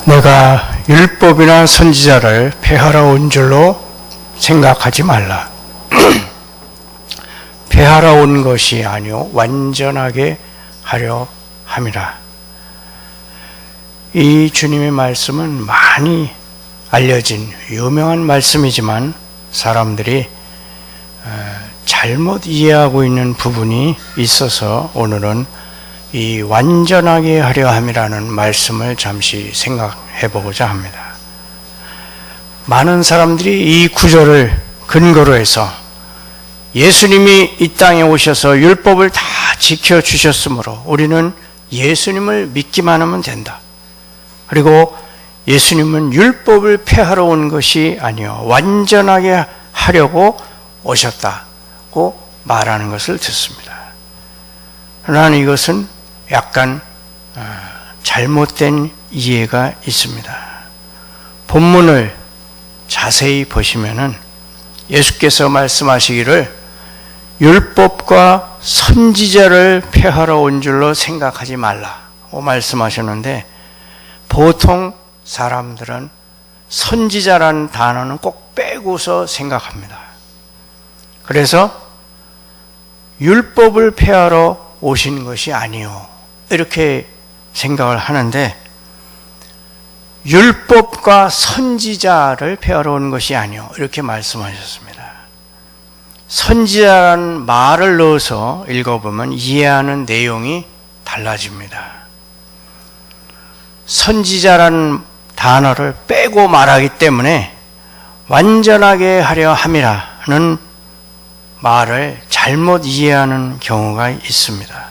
내가 율법이나 선지자를 폐하러 온 줄로 생각하지 말라. 폐하러 온 것이 아니요 완전하게 하려 함이라. 이 주님의 말씀은 많이 알려진 유명한 말씀이지만 사람들이 잘못 이해하고 있는 부분이 있어서 오늘은 이 완전하게 하려 함이라는 말씀을 잠시 생각해 보고자 합니다. 많은 사람들이 이 구절을 근거로 해서 예수님이 이 땅에 오셔서 율법을 다 지켜주셨으므로 우리는 예수님을 믿기만 하면 된다. 그리고 예수님은 율법을 폐하러 온 것이 아니요 완전하게 하려고 오셨다고 말하는 것을 듣습니다. 그러나 이것은 약간 잘못된 이해가 있습니다. 본문을 자세히 보시면은 예수께서 말씀하시기를 율법과 선지자를 폐하러 온 줄로 생각하지 말라고 말씀하셨는데, 보통 사람들은 선지자라는 단어는 꼭 빼고서 생각합니다. 그래서 율법을 폐하러 오신 것이 아니요 이렇게 생각을 하는데, 율법과 선지자를 폐하러 온 것이 아니요 이렇게 말씀하셨습니다. 선지자라는 말을 넣어서 읽어보면 이해하는 내용이 달라집니다. 선지자라는 단어를 빼고 말하기 때문에 완전하게 하려 함이라는 말을 잘못 이해하는 경우가 있습니다.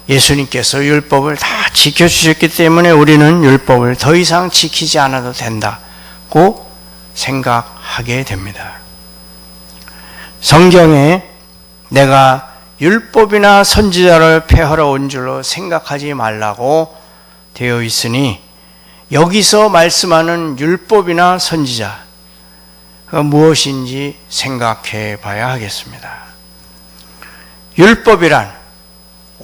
예수님께서 율법을 다 지켜주셨기 때문에 우리는 율법을 더 이상 지키지 않아도 된다고 생각하게 됩니다. 성경에 내가 율법이나 선지자를 폐하러 온 줄로 생각하지 말라고 되어 있으니, 여기서 말씀하는 율법이나 선지자 무엇인지 생각해 봐야 하겠습니다. 율법이란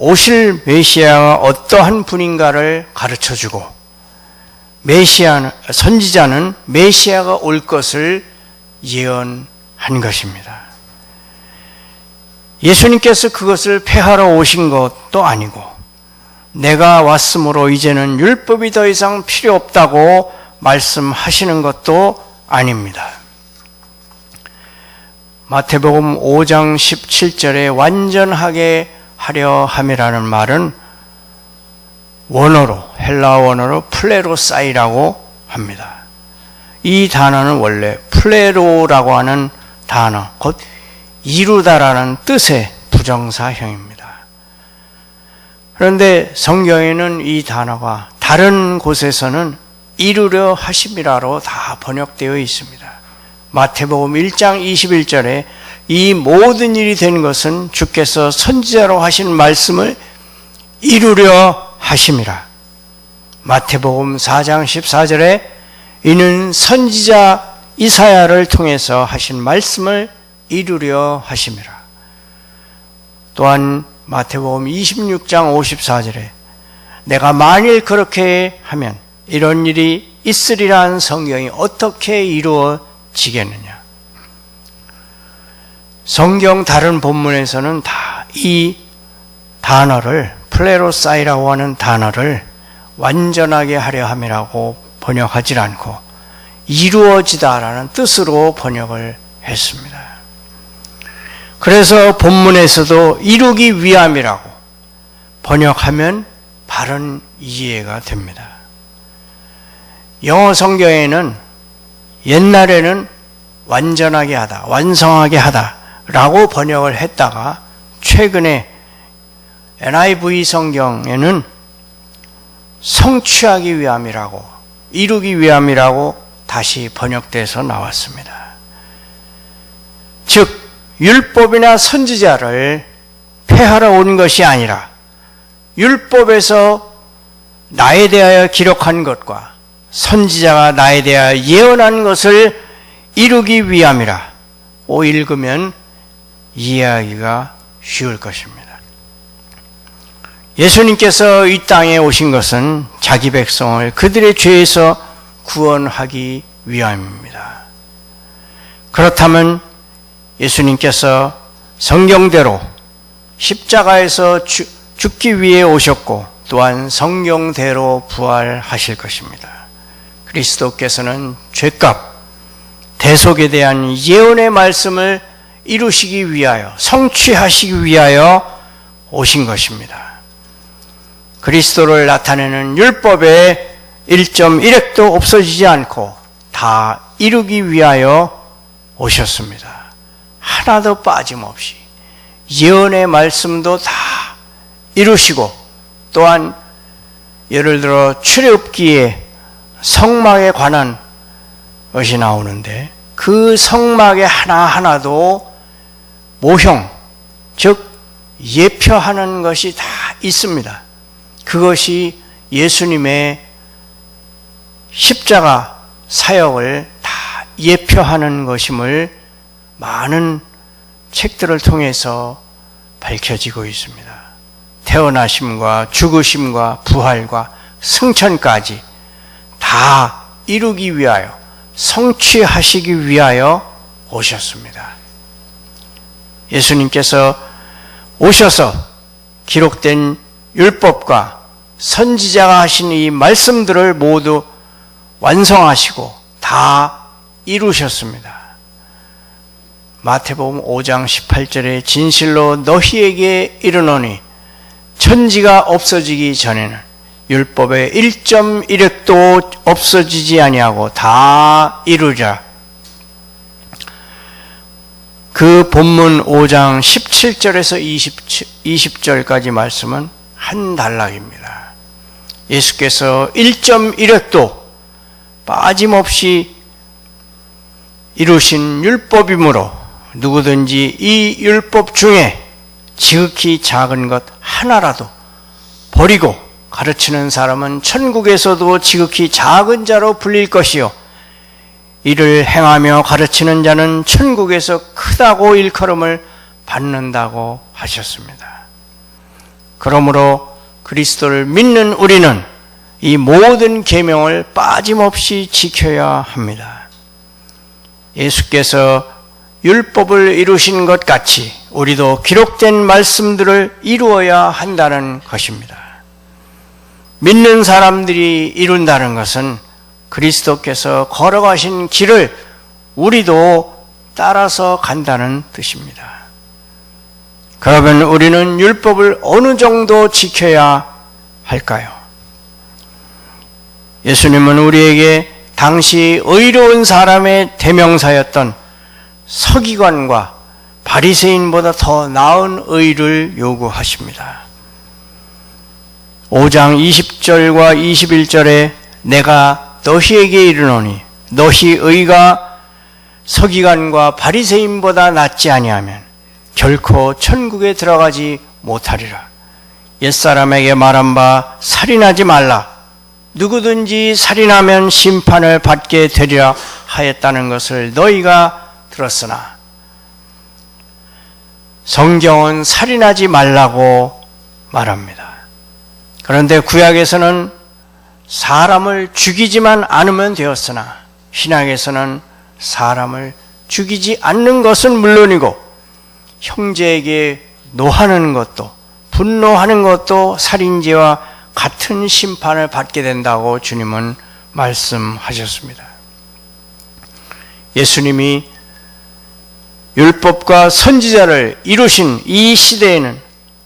오실 메시아가 어떠한 분인가를 가르쳐주고, 선지자는 메시아가 올 것을 예언한 것입니다. 예수님께서 그것을 폐하러 오신 것도 아니고, 내가 왔으므로 이제는 율법이 더 이상 필요 없다고 말씀하시는 것도 아닙니다. 마태복음 5장 17절에 완전하게 하려 함이라는 말은 헬라 원어로 플레로사이라고 합니다. 이 단어는 원래 플레로라고 하는 단어, 곧 이루다라는 뜻의 부정사형입니다. 그런데 성경에는 이 단어가 다른 곳에서는 이루려 하심이라로 다 번역되어 있습니다. 마태복음 1장 21절에 이 모든 일이 된 것은 주께서 선지자로 하신 말씀을 이루려 하심이라. 마태복음 4장 14절에 이는 선지자 이사야를 통해서 하신 말씀을 이루려 하심이라. 또한 마태복음 26장 54절에 내가 만일 그렇게 하면 이런 일이 있으리라는 성경이 어떻게 이루어지겠느냐. 성경 다른 본문에서는 다 이 단어를 플레로사이라고 하는 단어를 완전하게 하려 함이라고 번역하지 않고 이루어지다라는 뜻으로 번역을 했습니다. 그래서 본문에서도 이루기 위함이라고 번역하면 바른 이해가 됩니다. 영어 성경에는 옛날에는 완전하게 하다, 완성하게 하다라고 번역을 했다가 최근에 NIV 성경에는 성취하기 위함이라고, 이루기 위함이라고 다시 번역돼서 나왔습니다. 즉 율법이나 선지자를 폐하러 온 것이 아니라 율법에서 나에 대하여 기록한 것과 선지자가 나에 대하여 예언한 것을 이루기 위함이라 고 읽으면 이해하기가 쉬울 것입니다. 예수님께서 이 땅에 오신 것은 자기 백성을 그들의 죄에서 구원하기 위함입니다. 그렇다면 예수님께서 성경대로 십자가에서 죽기 위해 오셨고 또한 성경대로 부활하실 것입니다. 그리스도께서는 죄값, 대속에 대한 예언의 말씀을 이루시기 위하여, 성취하시기 위하여 오신 것입니다. 그리스도를 나타내는 율법의 1.1획도 없어지지 않고 다 이루기 위하여 오셨습니다. 하나도 빠짐없이 예언의 말씀도 다 이루시고, 또한 예를 들어 출애굽기에 성막에 관한 것이 나오는데 그 성막의 하나하나도 모형, 즉 예표하는 것이 다 있습니다. 그것이 예수님의 십자가 사역을 다 예표하는 것임을 많은 책들을 통해서 밝혀지고 있습니다. 태어나심과 죽으심과 부활과 승천까지 다 이루기 위하여, 성취하시기 위하여 오셨습니다. 예수님께서 오셔서 기록된 율법과 선지자가 하신 이 말씀들을 모두 완성하시고 다 이루셨습니다. 마태복음 5장 18절에 진실로 너희에게 이르노니 천지가 없어지기 전에는 율법의 1.1획도 없어지지 아니하고 다 이루자. 그 본문 5장 17절에서 20절까지 말씀은 한 단락입니다. 예수께서 1.1획도 빠짐없이 이루신 율법이므로 누구든지 이 율법 중에 지극히 작은 것 하나라도 버리고 가르치는 사람은 천국에서도 지극히 작은 자로 불릴 것이요 이를 행하며 가르치는 자는 천국에서 크다고 일컬음을 받는다고 하셨습니다. 그러므로 그리스도를 믿는 우리는 이 모든 계명을 빠짐없이 지켜야 합니다. 예수께서 율법을 이루신 것 같이 우리도 기록된 말씀들을 이루어야 한다는 것입니다. 믿는 사람들이 이룬다는 것은 그리스도께서 걸어가신 길을 우리도 따라서 간다는 뜻입니다. 그러면 우리는 율법을 어느 정도 지켜야 할까요? 예수님은 우리에게 당시 의로운 사람의 대명사였던 서기관과 바리새인보다 더 나은 의를 요구하십니다. 5장 20절과 21절에 내가 너희에게 이르노니 너희 의가 서기관과 바리새인보다 낫지 아니하면 결코 천국에 들어가지 못하리라. 옛사람에게 말한 바 살인하지 말라. 누구든지 살인하면 심판을 받게 되리라 하였다는 것을 너희가 들었으나 성경은 살인하지 말라고 말합니다. 그런데 구약에서는 사람을 죽이지만 않으면 되었으나 신약에서는 사람을 죽이지 않는 것은 물론이고 형제에게 노하는 것도 분노하는 것도 살인죄와 같은 심판을 받게 된다고 주님은 말씀하셨습니다. 예수님이 율법과 선지자를 이루신 이 시대에는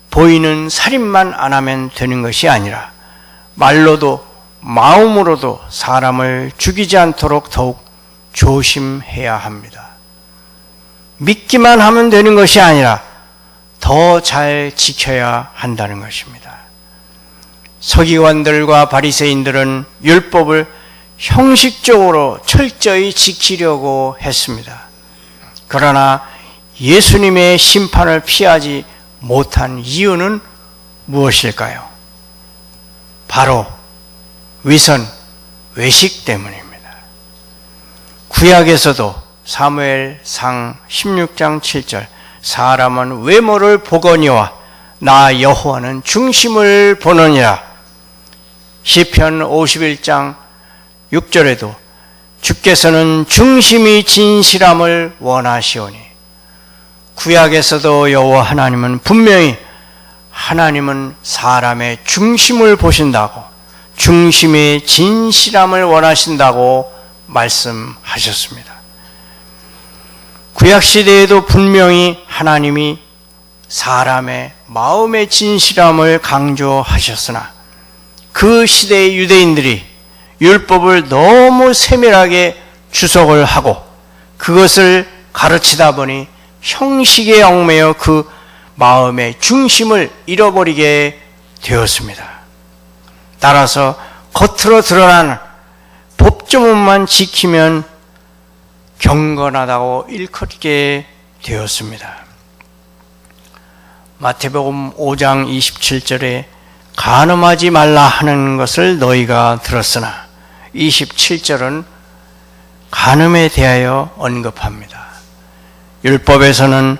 보이는 살인만 안 하면 되는 것이 아니라 말로도 마음으로도 사람을 죽이지 않도록 더욱 조심해야 합니다. 믿기만 하면 되는 것이 아니라 더 잘 지켜야 한다는 것입니다. 서기관들과 바리새인들은 율법을 형식적으로 철저히 지키려고 했습니다. 그러나 예수님의 심판을 피하지 못한 이유는 무엇일까요? 바로 위선, 외식 때문입니다. 구약에서도 사무엘상 16장 7절 사람은 외모를 보거니와 나 여호와는 중심을 보느니라. 시편 51장 6절에도 주께서는 중심이 진실함을 원하시오니, 구약에서도 여호와 하나님은 분명히 하나님은 사람의 중심을 보신다고, 중심의 진실함을 원하신다고 말씀하셨습니다. 구약시대에도 분명히 하나님이 사람의 마음의 진실함을 강조하셨으나 그 시대의 유대인들이 율법을 너무 세밀하게 주석을 하고 그것을 가르치다 보니 형식에 얽매여 그 마음의 중심을 잃어버리게 되었습니다. 따라서 겉으로 드러나는 법조문만 지키면 경건하다고 일컫게 되었습니다. 마태복음 5장 27절에 간음하지 말라 하는 것을 너희가 들었으나 27절은 간음에 대하여 언급합니다. 율법에서는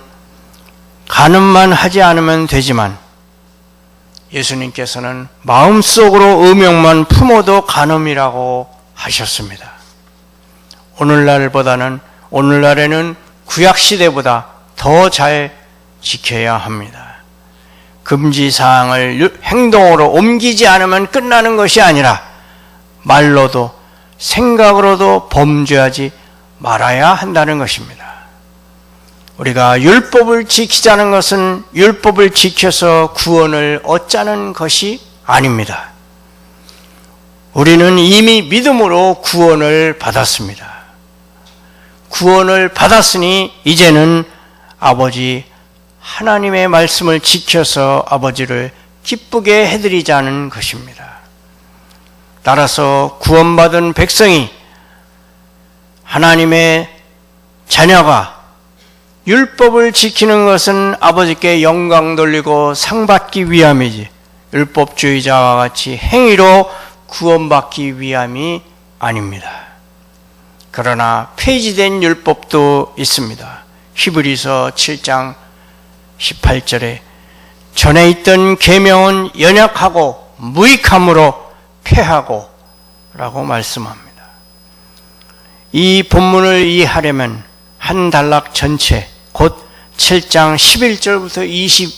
간음만 하지 않으면 되지만 예수님께서는 마음속으로 음욕만 품어도 간음이라고 하셨습니다. 오늘날에는 구약시대보다 더 잘 지켜야 합니다. 금지사항을 행동으로 옮기지 않으면 끝나는 것이 아니라 말로도 생각으로도 범죄하지 말아야 한다는 것입니다. 우리가 율법을 지키자는 것은 율법을 지켜서 구원을 얻자는 것이 아닙니다. 우리는 이미 믿음으로 구원을 받았습니다. 구원을 받았으니 이제는 아버지 하나님의 말씀을 지켜서 아버지를 기쁘게 해드리자는 것입니다. 따라서 구원받은 백성이, 하나님의 자녀가 율법을 지키는 것은 아버지께 영광 돌리고 상 받기 위함이지 율법주의자와 같이 행위로 구원받기 위함이 아닙니다. 그러나 폐지된 율법도 있습니다. 히브리서 7장 18절에 전에 있던 계명은 연약하고 무익함으로 폐하고 라고 말씀합니다. 이 본문을 이해하려면 한 단락 전체, 곧 7장 11절부터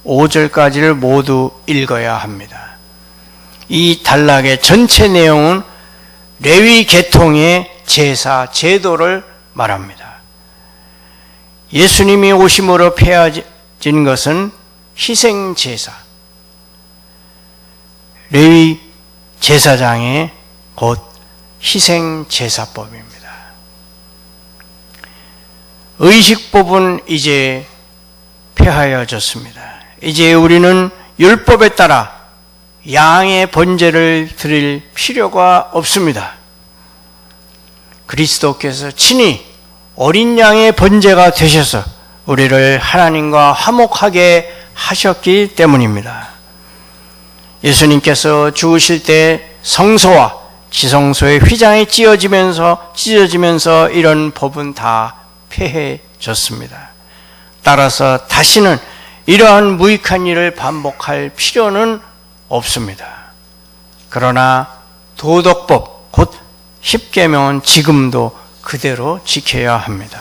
25절까지를 모두 읽어야 합니다. 이 단락의 전체 내용은 레위 계통의 제사, 제도를 말합니다. 예수님이 오심으로 폐해진 것은 희생제사, 레위 제사장의 곧 희생제사법입니다. 의식법은 이제 폐하여졌습니다. 이제 우리는 율법에 따라 양의 번제를 드릴 필요가 없습니다. 그리스도께서 친히 어린 양의 번제가 되셔서 우리를 하나님과 화목하게 하셨기 때문입니다. 예수님께서 죽으실 때 성소와 지성소의 휘장이 찢어지면서 이런 법은 다 폐해졌습니다. 따라서 다시는 이러한 무익한 일을 반복할 필요는 없습니다. 그러나 도덕법, 곧 십계명은 지금도 그대로 지켜야 합니다.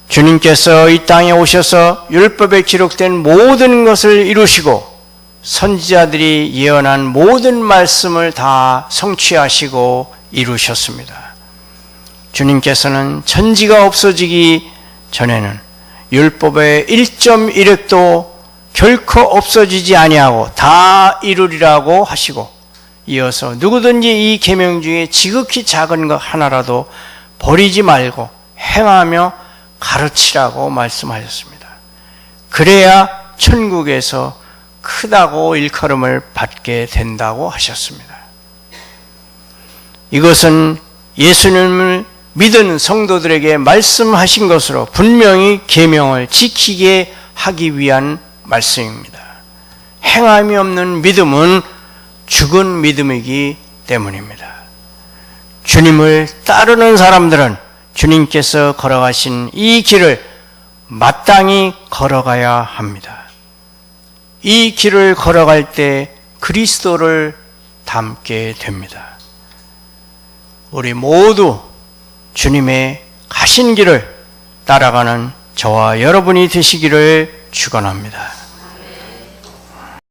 주님께서 이 땅에 오셔서 율법에 기록된 모든 것을 이루시고 선지자들이 예언한 모든 말씀을 다 성취하시고 이루셨습니다. 주님께서는 천지가 없어지기 전에는 율법의 1.1획도 결코 없어지지 아니하고 다 이루리라고 하시고, 이어서 누구든지 이 계명 중에 지극히 작은 것 하나라도 버리지 말고 행하며 가르치라고 말씀하셨습니다. 그래야 천국에서 크다고 일컬음을 받게 된다고 하셨습니다. 이것은 예수님을 믿은 성도들에게 말씀하신 것으로 분명히 계명을 지키게 하기 위한 말씀입니다. 행함이 없는 믿음은 죽은 믿음이기 때문입니다. 주님을 따르는 사람들은 주님께서 걸어가신 이 길을 마땅히 걸어가야 합니다. 이 길을 걸어갈 때 그리스도를 닮게 됩니다. 우리 모두 주님의 가신 길을 따라가는 저와 여러분이 되시기를 축원합니다.